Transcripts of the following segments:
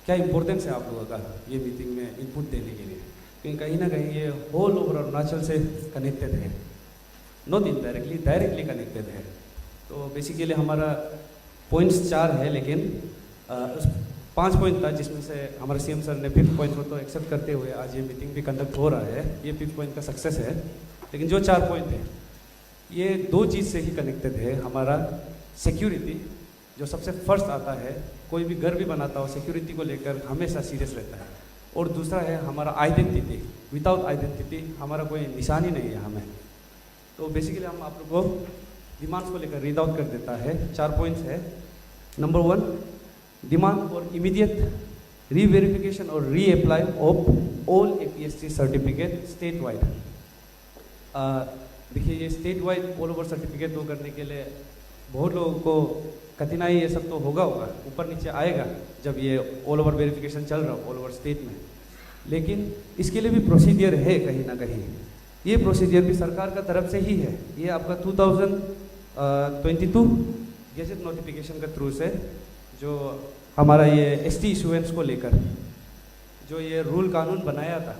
क्या इम्पोर्टेंस है आप लोगों का ये मीटिंग में इनपुट देने के लिए, क्योंकि कहीं ना कहीं ये होल ओवर अरुणाचल से कनेक्टेड है, नॉट इनडायरेक्टली, डायरेक्टली कनेक्टेड है। तो बेसिकली हमारा पॉइंट्स 4 है, लेकिन उस 5 पॉइंट था जिसमें से हमारे सीएम सर ने 5th पॉइंट को तो एक्सेप्ट करते हुए आज ये मीटिंग भी कंडक्ट हो रहा है, ये 5th पॉइंट का सक्सेस है। लेकिन जो 4 पॉइंट है ये 2 चीज़ से ही कनेक्टेड है। हमारा सिक्योरिटी जो सबसे फर्स्ट आता है, कोई भी घर भी बनाता हो सिक्योरिटी को लेकर हमेशा सीरियस रहता है। और दूसरा है हमारा आइडेंटिटी, विदाउट आइडेंटिटी हमारा कोई निशान ही नहीं है हमें। तो बेसिकली हम आप लोग को डिमांड्स को लेकर रीड आउट कर देता है। 4 पॉइंट्स है। Number 1, demand for immediate reverification और reapply of all APSC certificate state wide. देखिए ये state wide all over certificate दो करने के लिए बहुत लोगों को कठिनाई ये सब तो होगा ऊपर नीचे आएगा जब ये ऑल ओवर वेरिफिकेशन चल रहा हो ऑल ओवर स्टेट में। लेकिन इसके लिए भी प्रोसीजर है कहीं ना कहीं। ये प्रोसीजर भी सरकार का तरफ से ही है। ये आपका 2022 गैजेट नोटिफिकेशन का थ्रू से जो हमारा ये ST इशुएंस को लेकर जो ये रूल कानून बनाया था,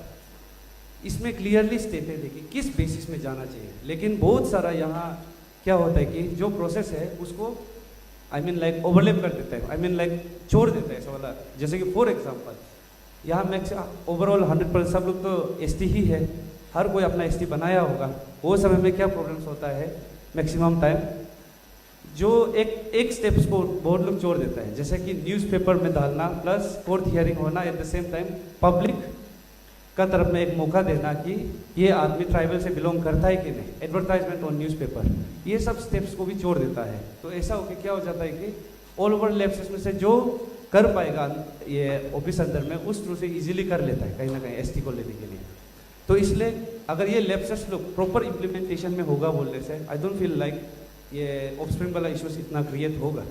इसमें क्लियरली स्टेटेड है कि किस बेसिस में जाना चाहिए। लेकिन बहुत सारा यहाँ क्या होता है कि जो प्रोसेस है उसको लाइक ओवरलैप कर देता है, लाइक छोड़ देता है ऐसा वाला। जैसे कि फॉर एग्जांपल यहाँ मैक्स ओवरऑल 100% सब लोग तो ST ही है, हर कोई अपना ST बनाया होगा। वो समय में क्या प्रॉब्लम्स होता है, मैक्सिमम टाइम जो एक स्टेप्स को बहुत लोग छोड़ देता है, जैसे कि न्यूज़पेपर में डालना प्लस कोर्ट हियरिंग होना, at the same time public का तरफ में एक मौका देना कि ये आदमी ट्राइबल से बिलोंग करता है कि नहीं, एडवर्टाइजमेंट ऑन न्यूज़पेपर, ये सब स्टेप्स को भी छोड़ देता है। तो ऐसा होकर क्या हो जाता है कि ऑल ओवर लैप्सेस में से जो कर पाएगा ये ऑफिस अंदर में उस थ्रू से इजीली कर लेता है कहीं ना कहीं ST को लेने के लिए। तो इसलिए अगर ये लैप्सेस लोग प्रॉपर इम्प्लीमेंटेशन में होगा बोलने से आई डोंट फील लाइक ये ऑफस्प्रिंग वाला इश्यूज इतना क्रिएट होगा।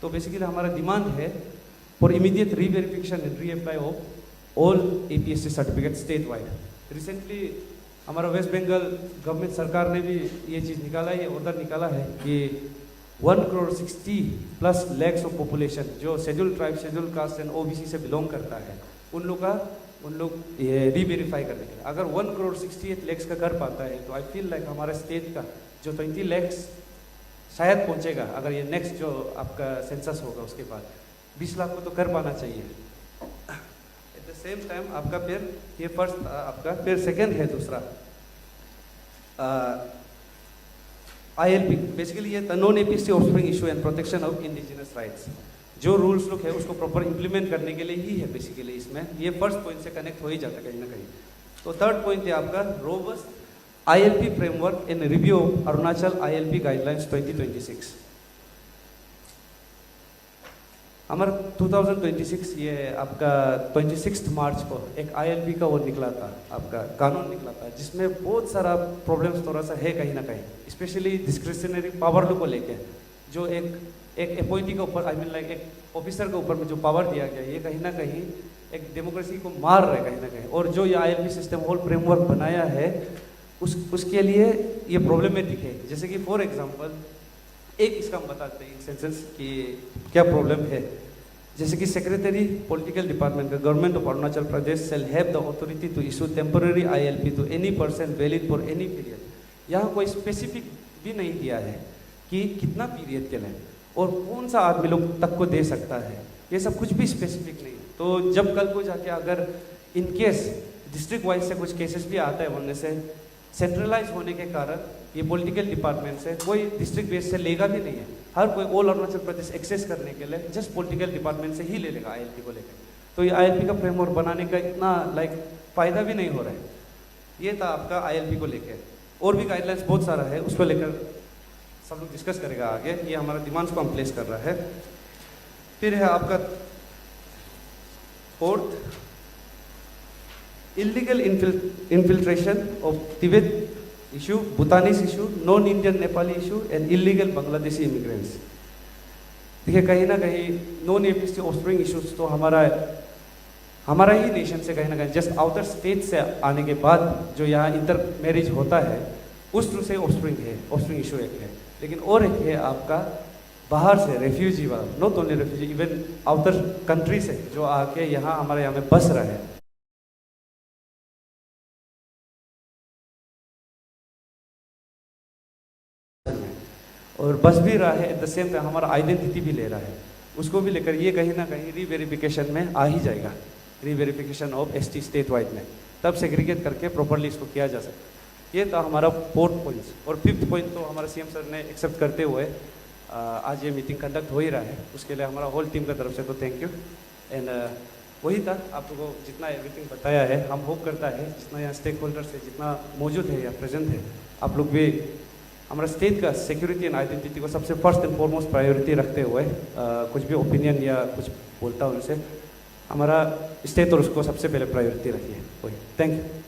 तो बेसिकली हमारा डिमांड है for immediate reverification and reapply of all APSC certificate state wide. Recently हमारा वेस्ट बंगाल गवर्नमेंट सरकार ने भी ये चीज़ निकाला है, ऑर्डर निकाला है कि 1,60+ lakhs ऑफ पॉपुलेशन जो schedule tribe, schedule caste and OBC से बिलोंग करता है उन लोग ये रीवेरीफाई करने के लिए अगर 1,68 lakhs का कर पाता है तो आई फील लाइक हमारे स्टेट का जो 20 lakhs शायद पहुंचेगा अगर ये नेक्स्ट जो आपका सेंसस होगा उसके बाद 20 लाख को तो कर पाना चाहिए। एट द सेम टाइम आपका फिर ये फर्स्ट आपका फिर सेकेंड है दूसरा ILP। बेसिकली ये non APSC offspring issue and protection of indigenous rights जो रूल्स लोग है उसको प्रॉपर इंप्लीमेंट करने के लिए ही है। बेसिकली इसमें ये फर्स्ट पॉइंट से कनेक्ट हो ही जाता है कहीं ना कहीं। तो थर्ड पॉइंट है आपका robust ILP framework in review of Arunachal ILP guidelines 2026। हमारा 2026 ये आपका 26 मार्च को एक ILP का वो निकला था, आपका कानून निकला था जिसमें बहुत सारा प्रॉब्लम्स थोड़ा सा है कहीं ना कहीं, स्पेशली डिस्क्रिशनरी पावर को लेके जो एक अपॉइंटी के ऊपर लाइक एक ऑफिसर के ऊपर में जो पावर दिया गया ये कहीं ना कहीं एक डेमोक्रेसी को मार रहा है कहीं ना कहीं। और जो ये ILP सिस्टम होल फ्रेमवर्क बनाया है उसके लिए ये प्रॉब्लमेटिक है। जैसे कि फॉर एग्जांपल एक इसका हम बताते हैं सेंसेस कि क्या प्रॉब्लम है। जैसे कि सेक्रेटरी पॉलिटिकल डिपार्टमेंट का government of Arunachal Pradesh shall have the authority to issue temporary ILP to any person valid for any period. यहाँ कोई स्पेसिफिक भी नहीं दिया है कि कितना पीरियड के लिए और कौन सा आदमी लोग तक को दे सकता है, ये सब कुछ भी स्पेसिफिक नहीं है। तो जब कल को जाके अगर इन केस डिस्ट्रिक्ट वाइज से कुछ केसेस भी आता है बोलने से सेंट्रलाइज होने के कारण ये पॉलिटिकल डिपार्टमेंट से कोई डिस्ट्रिक्ट बेस से लेगा भी नहीं है। हर कोई ऑल अरुणाचल प्रदेश एक्सेस करने के लिए जस्ट पॉलिटिकल डिपार्टमेंट से ही ले लेगा ILP को लेकर। तो ये ILP का फ्रेमवर्क बनाने का इतना लाइक फायदा भी नहीं हो रहा है। ये था आपका ILP को लेकर। और भी गाइडलाइंस बहुत सारा है, उसको लेकर सब लोग डिस्कस करेगा आगे। ये हमारा डिमांड्स को हम प्लेस कर रहा है। फिर है आपका fourth illegal infiltration of Tibet issue, भूटानीज issue, non Indian Nepali issue and illegal Bangladeshi immigrants. देखिए कहीं ना कहीं नॉन APSC ऑफस्प्रिंग इशूज तो हमारा ही नेशन से कहीं ना कहीं जस्ट आउटर स्टेट से आने के बाद जो यहाँ इंटर मैरिज होता है उस थ्रू से ऑफस्प्रिंग इशू एक है। लेकिन और एक है आपका बाहर से रेफ्यूजी वाला, not only refugee, even outer country से जो आके यहाँ हमारे यहाँ में बस रहे हैं। और बस भी रहा है, एट द सेम टाइम हमारा आइडेंटिटी भी ले रहा है, उसको भी लेकर ये कहीं ना कहीं रीवेरिफिकेशन में आ ही जाएगा, reverification of ST state wide में, तब सेग्रीगेट करके प्रॉपरली इसको किया जा सकता। ये था हमारा 4 पॉइंट्स। और 5th पॉइंट तो हमारा सीएम सर ने एक्सेप्ट करते हुए आज ये मीटिंग कंडक्ट हो ही रहा है, उसके लिए हमारा होल टीम की तरफ से तो थैंक यू। एंड वही था, आप लोगों को जितना एवरीथिंग बताया है, हम होप करता है जितना यहाँ स्टेक होल्डर्स है, जितना मौजूद है या प्रेजेंट है, आप लोग भी हमारा स्टेट का सिक्योरिटी एंड आइडेंटिटी को सबसे फर्स्ट एंड फॉरमोस्ट प्रायोरिटी रखते हुए कुछ भी ओपिनियन या कुछ बोलता हूँ उनसे, हमारा स्टेट और उसको सबसे पहले प्रायोरिटी रखिए। वही, थैंक यू।